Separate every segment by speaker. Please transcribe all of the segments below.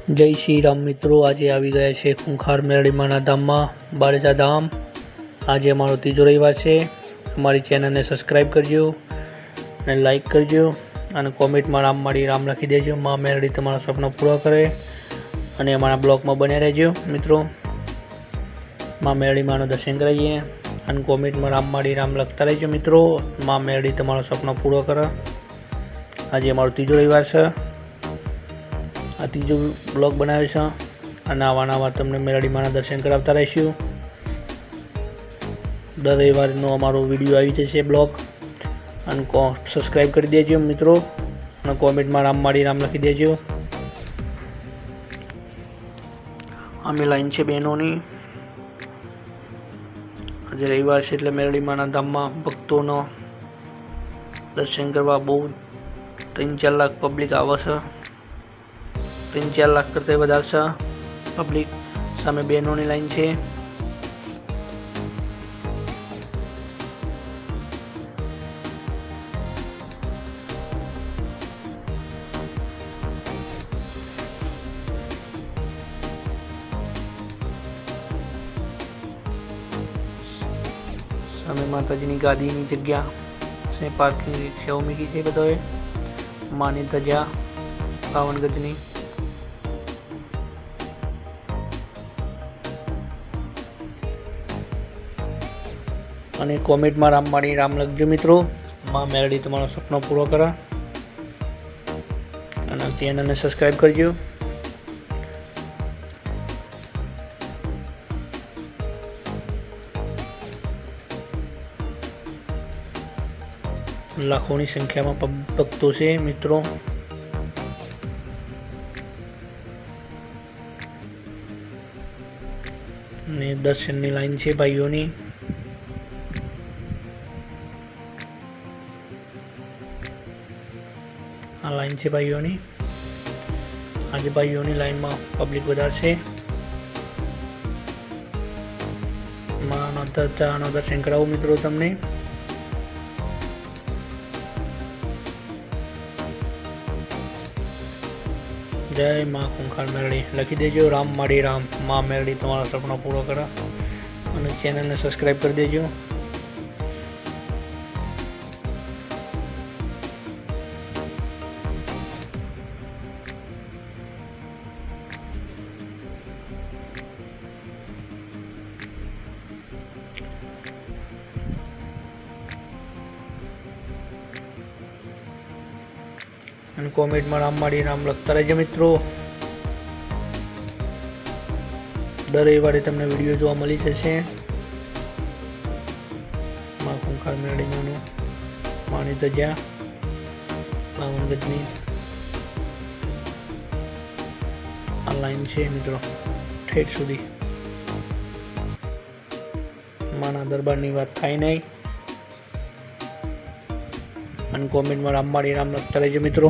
Speaker 1: જય શ્રી રામ મિત્રો, આજે આવી ગયા છે ખૂંખાર મેરડીમાના ધામમાં બાળેજા ધામ। આજે અમારો ત્રીજો રવિવાર છે। અમારી ચેનલને સબસ્ક્રાઈબ કરજો અને લાઈક કરજો અને કોમેન્ટમાં રામ માળી રામ લખી દેજો। મા મેરડી તમારા સપના પૂરા કરે અને અમારા બ્લોગમાં બન્યા રહેજો મિત્રો। મા મેરડીમાનું દર્શન કરાવીએ અને કોમેન્ટમાં રામ માળી રામ લખતા રહેજો મિત્રો। મા મેરડી તમારો સપના પૂરો કરે। આજે અમારો ત્રીજો રવિવાર છે। આ ત્રીજો બ્લોગ બનાવ્યો છે અને આવા તમને મેરડીમાના દર્શન કરાવતા રહીશું। દર રવિવારનો અમારો વિડીયો આવી જશે બ્લોગ અને સબસ્ક્રાઈબ કરી દેજો મિત્રો અને કોમેન્ટમાં રામ માળી રામ લખી દેજો। અમે લાઈન છે બહેનોની। આજે રવિવાર છે એટલે મેરડીમાના ધામમાં ભક્તોનો દર્શન કરવા બહુ 3-4 લાખ પબ્લિક આવે છે। 3-4 લાખ કરતા વધારે છે પબ્લિક। સામે બહેનોની લાઈન છે। સામે માતાજીની ગાદીની જગ્યા છે, પાર્કિંગ રિક્ષાઓ મૂકી છે બધાએ। માની ધજા 52 ગજની। અને કોમેન્ટમાં રામ માળી રામ લખજો મિત્રો। મા મેરડી તમારો સપનો પૂરો કરે અને ચેનલને સબસ્ક્રાઈબ કરજો। લાખોની સંખ્યામાં ભક્તો છે મિત્રો। અને દર્શનની લાઈન છે ભાઈઓની। આ લાઈન છે ભાઈઓની। આજે ભાઈઓની લાઈનમાં પબ્લિક વધારે છે। માનો દર્શન કરાવું મિત્રો તમને। જય મા ખૂંખાર મેરડી લખી દેજો। રામ માળી રામ। મા મેરડી તમારા સપના પૂરો કરે અને ચેનલને સબસ્ક્રાઈબ કરી દેજો। અને કોમેન્ટમાં રામ માળી રામ લખતા રહેજો મિત્રો। દર રવિવારે તમને વિડીયો જોવા મળી જશે। મા ખૂંખાર મેરડીમાનું માની ધજા 52 ગજની। આ લાઈન છે મિત્રો ઠેઠ સુધી। માના દરબારની વાત થાય નહીં। અને કોમેન્ટમાં રામ માળી રામ લખતા રહેજો મિત્રો।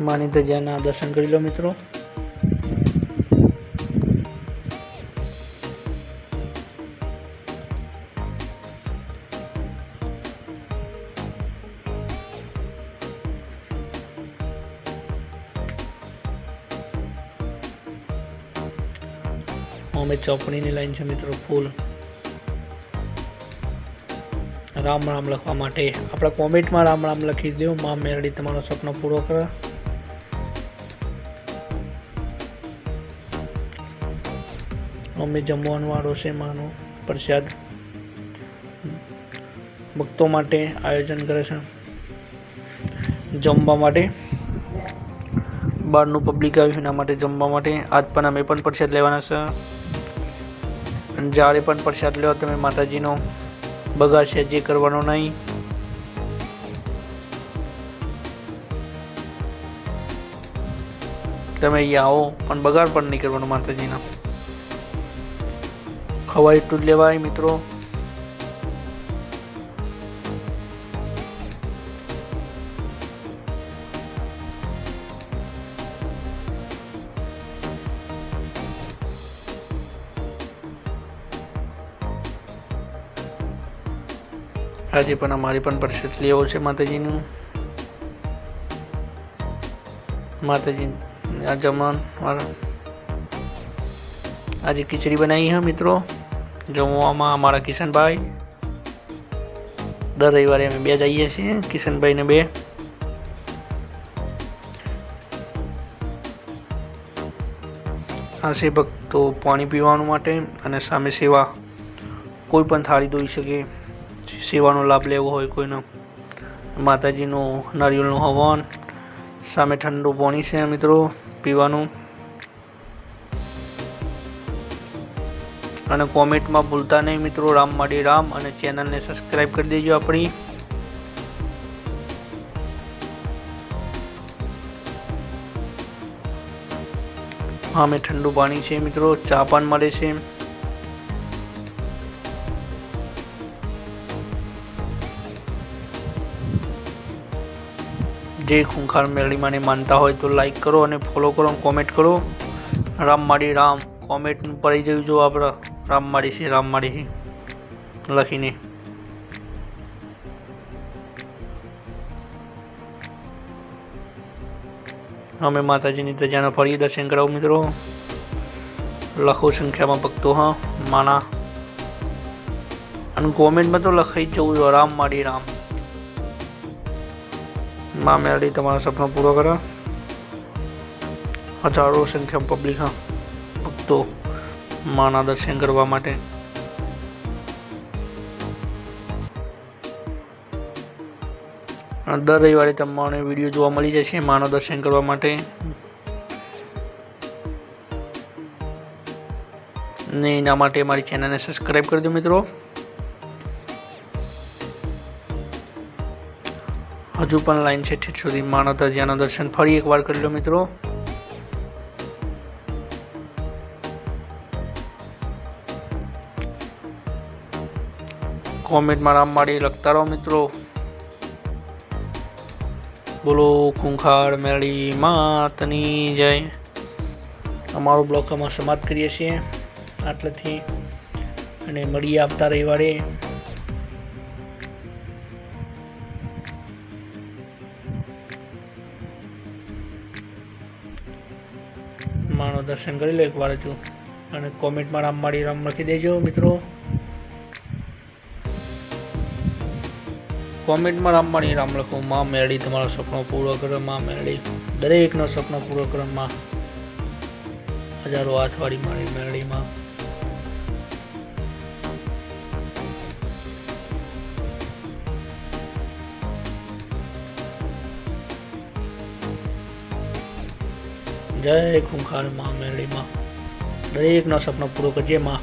Speaker 1: માની ધજાના દર્શન કરી લો મિત્રો। અમે ચોપડીની લાઈન છે મિત્રો ફૂલ। રામ રામ લખવા માટે આપણા કોમેન્ટમાં રામ રામ લખી દો। મા મેરડી તમારો સપનો પૂરો કરે। અમે જમવાનું વાળો છે માનો પ્રસાદ ભક્તો માટે આયોજન કરે છે જમવા માટે। બહારનું પબ્લિક આવ્યું એના માટે જમવા માટે। આજ પણ અમે પણ પ્રસાદ લેવાના છે। જ્યારે પણ પ્રસાદ લો તમે માતાજીનો બગાડ છે જે કરવાનો નહીં। તમે અહીંયા આવો પણ બગાડ પણ નહીં કરવાનો માતાજીના। ખવાય એટલું જ લેવાય મિત્રો। આજે પણ અમારી પણ પ્રસાદ લેવો છે માતાજીનું। માતાજી આ જમણ આજે ખીચડી બનાવી है મિત્રો। જમવામાં અમારા કિશનભાઈ, દર રવિવારે અમે બે જઈએ છીએ, કિશનભાઈ ને બે। આ છે ભક્તો પાણી પીવાનું માટે અને સામે સેવા, કોઈ પણ થાળી ધોઈ શકે, સેવાનો લાભ લેવો હોય કોઈનો, માતાજીનો નારિયેળનું હવન, સામે ઠંડુ પાણી છે મિત્રો પીવાનું। અને કોમેન્ટમાં ભૂલતા નહીં મિત્રો રામ માડી રામ, અને ચેનલને સબસ્ક્રાઈબ કરી દેજો આપણી। હા મેં ઠંડુ પાણી છે મિત્રો, ચા પણ મળે છે। જે ખૂંખાર મેરડી માને માનતા હોય તો લાઈક કરો અને ફોલો કરો, કોમેન્ટ કરો રામ માડી રામ, કોમેન્ટ પડી જવું જો આપણે રામ માડી છે, રામ માડી છે લખીને। અમે માતાજીની ધજાના ફરી દર્શન કરાવું મિત્રો। લખો સંખ્યામાં ભક્તો હા માના, અને કોમેન્ટમાં તો લખાઈ જ જવું જોઈએ રામ માડી રામ। માં મેરડી તમારા સપનો પૂરો કરે। હજારો સંખ્યા પબ્લિક હા ભક્તો માના દર્શન કરવા માટે। દર રવિવારે તમને વિડીયો જોવા મળી જશે માના દર્શન કરવા માટે। ને એના માટે મારી ચેનલને સબસ્ક્રાઈબ કરી દો મિત્રો। હજુ પણ લાઈન છે ઠેઠ સુધી, માના ધજાના દર્શન ફરી એકવાર કરી લો મિત્રો। કોમેન્ટમાં રામ માડી લખતા રહો મિત્રો। બોલો ખૂંખાર મેરડી માતની જય। અમારો બ્લોગ અમે સમાપ્ત કરીએ છીએ આટલેથી, અને મળીએ આવતા રવિવારે। માનો દર્શન કરી લો એકવાર હજુ, અને કોમેન્ટમાં રામ માડી રામ લખી દેજો મિત્રો। કોમેન્ટમાં રામ માડી રામ લખો। માં મેરડી તમારો સપનો પૂરો કરે, માં મેરડી દરેકનો સપનો પૂરો કરે માં। હજારો હાથવાળી મારી મેરડીમાં। જય ખૂંખાર માં મેરડીમાં, દરેકનો સપનો પૂરો કરજે માં।